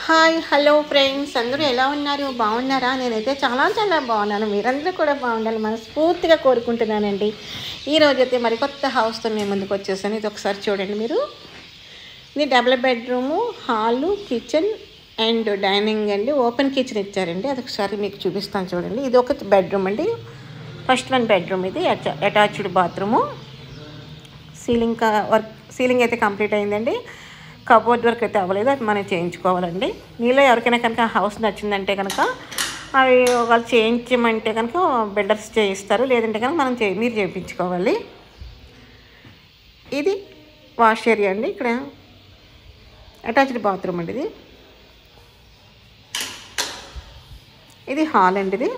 Hi hello friends, అందరూ ఎలా ఉన్నారు? బాగున్నారా? నేనైతే చాలా బాగున్నాను. మీరందరూ కూడా బాగుండాలి మనస్ఫూర్తిగా కోరుకుంటున్నానండి. ఈరోజు అయితే మరి కొత్త హౌస్తో మేము ముందుకు వచ్చేసాను. ఇది ఒకసారి చూడండి మీరు. ఇది double bedroom, hall, kitchen and dining అండి. ఓపెన్ కిచెన్ ఇచ్చారండి. అది ఒకసారి మీకు చూపిస్తాను చూడండి. ఇది ఒక బెడ్రూమ్ అండి. First one bedroom. ఇది అటాచ్డ్ బాత్రూము. సీలింగ్ అయితే కంప్లీట్ అయిందండి. కబోర్డ్ వర్క్ అయితే అవ్వలేదు, అది మనం చేయించుకోవాలండి. మీలో ఎవరికైనా కనుక హౌస్ నచ్చిందంటే కనుక అవి వాళ్ళు చేయించమంటే కనుక బిల్డర్స్ చేయిస్తారు, లేదంటే కనుక మీరు చేయించుకోవాలి. ఇది వాష్ ఏరియా అండి. ఇక్కడ అటాచ్డ్ బాత్రూమ్ అండి. ఇది హాల్ అండి.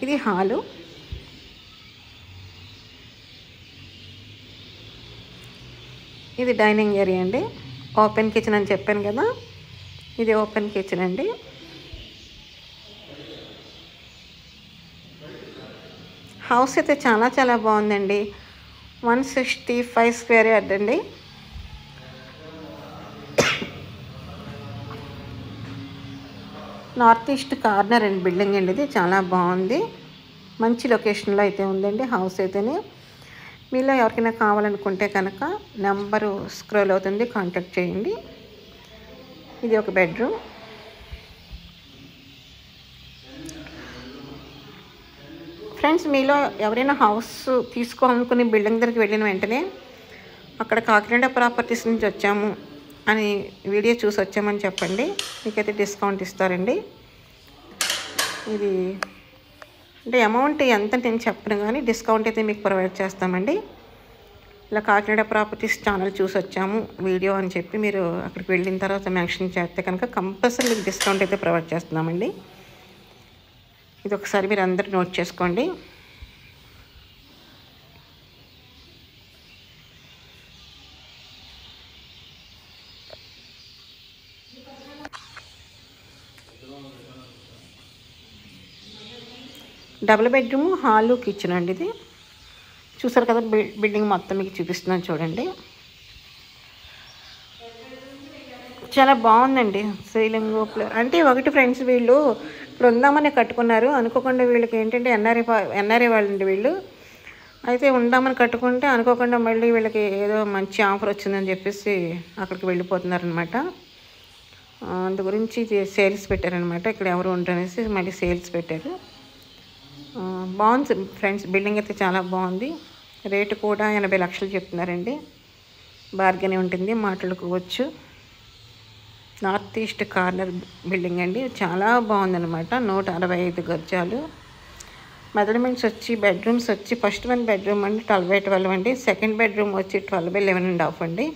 ఇది హాలు. ఇది డైనింగ్ ఏరియా అండి. ఓపెన్ కిచెన్ అని చెప్పాను కదా, ఇది ఓపెన్ కిచెన్ అండి. హౌస్ అయితే చాలా బాగుందండి. 165 స్క్వేర్ యార్డ్ అండి. నార్త్ ఈస్ట్ కార్నర్ అండి బిల్డింగ్ అండి. ఇది చాలా బాగుంది, మంచి లొకేషన్లో అయితే ఉందండి హౌస్ అయితేనే. మీలో ఎవరికైనా కావాలనుకుంటే కనుక నెంబరు స్క్రోల్ అవుతుంది, కాంటాక్ట్ చేయండి. ఇది ఒక బెడ్రూమ్. ఫ్రెండ్స్, మీలో ఎవరైనా హౌస్ తీసుకోవాలనుకుని బిల్డింగ్ దగ్గరికి వెళ్ళిన వెంటనే అక్కడ కాకినాడ ప్రాపర్టీస్ నుంచి వచ్చాము అని వీడియో చూసి వచ్చామని చెప్పండి, మీకైతే డిస్కౌంట్ ఇస్తారండి. ఇది అంటే అమౌంట్ ఎంత నేను చెప్పను కానీ డిస్కౌంట్ అయితే మీకు ప్రొవైడ్ చేస్తామండి. ఇలా కాకినాడ ప్రాపర్టీస్ ఛానల్ చూసి వచ్చాము వీడియో అని చెప్పి మీరు అక్కడికి వెళ్ళిన తర్వాత మెన్షన్ చేస్తే కనుక కంపల్సరీ మీకు డిస్కౌంట్ అయితే ప్రొవైడ్ చేస్తున్నామండి. ఇది ఒకసారి మీరు అందరూ నోట్ చేసుకోండి. డబుల్ బెడ్రూమ్, హాలు, కిచెన్ అండి. ఇది చూసారు కదా, బిల్డింగ్ మొత్తం మీకు చూపిస్తున్నాను చూడండి. చాలా బాగుందండి. సీలింగ్ అంటే ఒకటి ఫ్రెండ్స్, వీళ్ళు ఇప్పుడు ఉందామని కట్టుకున్నారు. అనుకోకుండా వీళ్ళకి ఏంటంటే ఎన్ఆర్ఐ వాళ్ళండి వీళ్ళు. అయితే ఉందామని కట్టుకుంటే అనుకోకుండా మళ్ళీ వీళ్ళకి ఏదో మంచి ఆఫర్ వచ్చిందని చెప్పేసి అక్కడికి వెళ్ళిపోతున్నారనమాట. అందు గురించి సేల్స్ పెట్టారనమాట. ఇక్కడ ఎవరు ఉంటారనేసి మళ్ళీ సేల్స్ పెట్టారు. బాగుంది ఫ్రెండ్స్, బిల్డింగ్ అయితే చాలా బాగుంది. రేటు కూడా 80 లక్షలు చెప్తున్నారండి. బార్గెన్ ఉంటుంది, మాట్లాడుకోవచ్చు. నార్త్ ఈస్ట్ కార్నర్ బిల్డింగ్ అండి. చాలా బాగుందన్నమాట. 165 గజాలు. మెజర్మెంట్స్ వచ్చి బెడ్రూమ్స్ వచ్చి ఫస్ట్ వన్ బెడ్రూమ్ అండి 12x12 అండి. సెకండ్ బెడ్రూమ్ వచ్చి 12x11.5 అండి.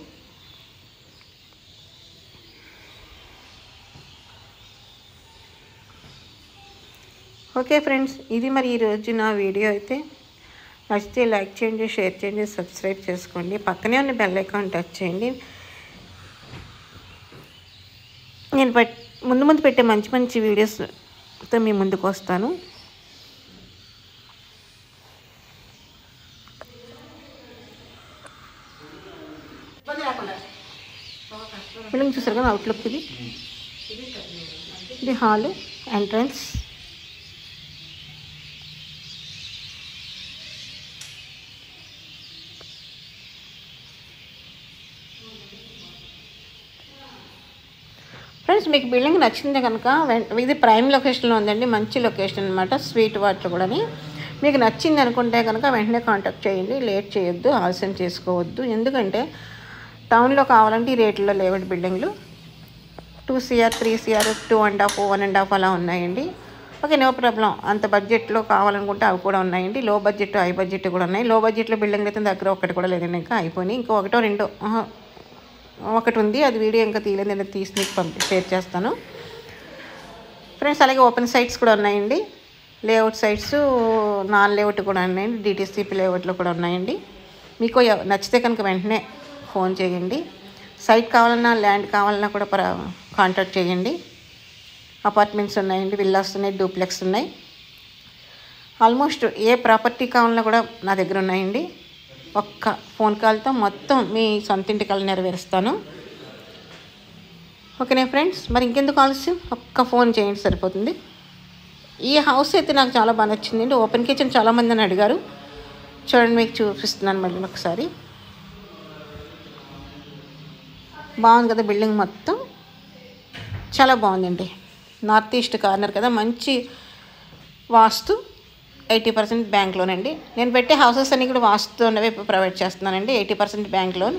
ఓకే ఫ్రెండ్స్, ఇది మరి ఈరోజు నా వీడియో అయితే. నచ్చితే లైక్ చేయండి, షేర్ చేయండి, సబ్స్క్రైబ్ చేసుకోండి. పక్కనే ఉన్న బెల్ ఐకాన్ టచ్ చేయండి. నేను ముందు పెట్టే మంచి వీడియోస్తో మీ ముందుకు వస్తాను. బిల్డింగ్ చూసారు కదా, అవుట్లుక్ ఇది. ఇది హాలు, ఎంట్రన్స్. ఫ్రెండ్స్, మీకు బిల్డింగ్ నచ్చిందే కనుక ఇది ప్రైమ్ లొకేషన్లో ఉందండి. మంచి లొకేషన్ అనమాట. స్వీట్ వాటర్ కూడాని. మీకు నచ్చింది అనుకుంటే కనుక వెంటనే కాంటాక్ట్ చేయండి. లేట్ చేయొద్దు, ఆలస్యం చేసుకోవద్దు. ఎందుకంటే టౌన్లో కావాలంటే ఈ రేట్లో లేవండి బిల్డింగ్లు. 2 CR, 3 CR, 2.5, 1.5 అలా ఉన్నాయండి. Okay, no problem. అంత బడ్జెట్లో కావాలనుకుంటే అవి కూడా ఉన్నాయండి. లో బడ్జెట్, హై బడ్జెట్ కూడా ఉన్నాయి. లో బడ్జెట్లో బిల్డింగ్ అయితే దగ్గర ఒకటి కూడా లేదండి, ఇంకా అయిపోయినాయి. ఇంకా ఒకటి ఉంది, అది వీడియో ఇంకా తీయలేదు. నేను తీసి మీకు షేర్ చేస్తాను ఫ్రెండ్స్. అలాగే ఓపెన్ సైట్స్ కూడా ఉన్నాయండి. లేఅవుట్ సైట్స్, నాన్ లేఅవుట్ కూడా ఉన్నాయండి. డిటీసీపీ లేఅవుట్లో కూడా ఉన్నాయండి. మీకు నచ్చితే కనుక వెంటనే ఫోన్ చేయండి. సైట్ కావాలన్నా, ల్యాండ్ కావాలన్నా కూడా కాంటాక్ట్ చేయండి. అపార్ట్మెంట్స్ ఉన్నాయండి, విల్లాస్ ఉన్నాయి, డూప్లెక్స్ ఉన్నాయి. ఆల్మోస్ట్ ఏ ప్రాపర్టీ కావాలన్నా కూడా నా దగ్గర ఉన్నాయండి. ఒక్క ఫోన్ కాల్తో మొత్తం మీ సొంతింటి కళ నెరవేరుస్తాను. ఓకేనా ఫ్రెండ్స్, మరి ఇంకెందుకు ఆలస్యం, ఒక్క ఫోన్ చేయండి సరిపోతుంది. ఈ హౌస్ అయితే నాకు చాలా బాగా నచ్చిందండి. ఓపెన్ కిచెన్ చాలామంది అని అడిగారు. చూడండి, మీకు చూపిస్తున్నాను మళ్ళీ ఒకసారి. బాగుంది కదా, బిల్డింగ్ మొత్తం చాలా బాగుందండి. నార్త్ ఈస్ట్ కార్నర్ కదా, మంచి వాస్తు. 80% బ్యాంక్ లోన్ అండి. నేను పెట్టే హౌసెస్ అన్నీ కూడా వాస్తు ఉన్నవే ప్రొవైడ్ చేస్తున్నానండి. 80% బ్యాంక్ లోన్.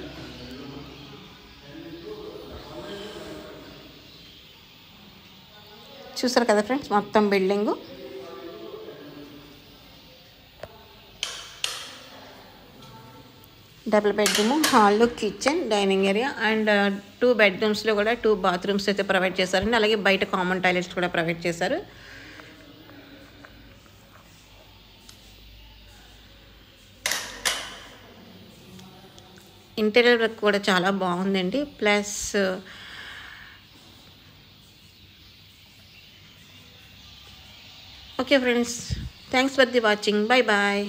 చూసారు కదా ఫ్రెండ్స్, మొత్తం building. Double bedroom, hall, kitchen, dining area and 2 బెడ్రూమ్స్లో కూడా 2 బాత్రూమ్స్ అయితే ప్రొవైడ్ చేశారండి. అలాగే బయట కామన్ టాయిలెట్స్ కూడా ప్రొవైడ్ చేశారు. ఇంటీరియర్ వర్క్ కూడా చాలా బాగుందండి. Plus okay friends, thanks for the watching. Bye bye.